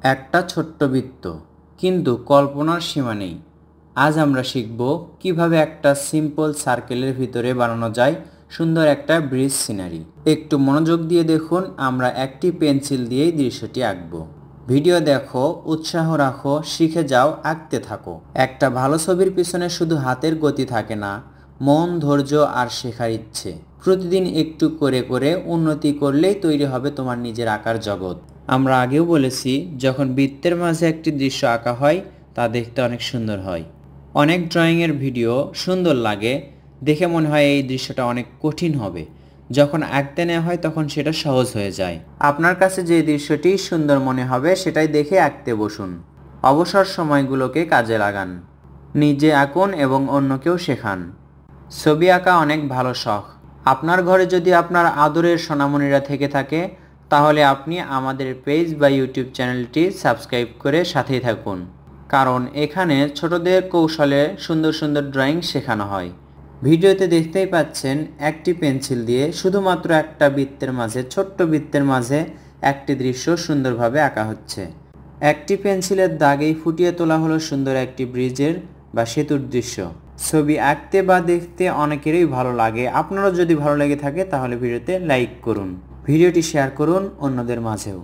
একটা ছোট্ট বৃত্ত, কিন্তু কল্পনার সীমা নেই। আজ আমরা শিখব কিভাবে একটা সিম্পল সার্কেলের ভিতরে বানানো যায় সুন্দর একটা ব্রিজ সিনারি। একটু মনোযোগ দিয়ে দেখুন, আমরা একটি পেন্সিল দিয়েই দৃশ্যটি আঁকব। ভিডিও দেখো, উৎসাহ রাখো, শিখে যাও, আঁকতে থাকো। একটা ভালো ছবির পিছনে শুধু হাতের গতি থাকে না, মন, ধৈর্য আর শেখার ইচ্ছে। প্রতিদিন একটু করে করে উন্নতি করলেই তৈরি হবে তোমার নিজের আঁকার জগৎ। আমরা আগেও বলেছি, যখন বৃত্তের মাঝে একটি দৃশ্য আঁকা হয় তা দেখতে অনেক সুন্দর হয়। অনেক ড্রয়িংয়ের ভিডিও সুন্দর লাগে, দেখে মনে হয় এই দৃশ্যটা অনেক কঠিন হবে। যখন আঁকতে নেওয়া হয় তখন সেটা সহজ হয়ে যায়। আপনার কাছে যে দৃশ্যটি সুন্দর মনে হবে সেটাই দেখে আঁকতে বসুন। অবসর সময়গুলোকে কাজে লাগান, নিজে আঁকুন এবং অন্যকেও শেখান। ছবি আঁকা অনেক ভালো শখ। আপনার ঘরে যদি আপনার আদরের সোনামণিরা থেকে থাকে, তাহলে আপনি আমাদের পেজ বা ইউটিউব চ্যানেলটি সাবস্ক্রাইব করে সাথেই থাকুন, কারণ এখানে ছোটদের কৌশলে সুন্দর সুন্দর ড্রয়িং শেখানো হয়। ভিডিওতে দেখতেই পাচ্ছেন, একটি পেন্সিল দিয়ে শুধুমাত্র একটা বৃত্তের মাঝে, ছোট্ট বৃত্তের মাঝে একটি দৃশ্য সুন্দরভাবে আঁকা হচ্ছে। একটি পেন্সিলের দাগেই ফুটিয়ে তোলা হলো সুন্দর একটি ব্রিজের বা সেতুর দৃশ্য। ছবি আঁকতে বা দেখতে অনেকেরই ভালো লাগে। আপনারও যদি ভালো লেগে থাকে তাহলে ভিডিওতে লাইক করুন, ভিডিওটি শেয়ার করুন অন্যদের মাঝেও।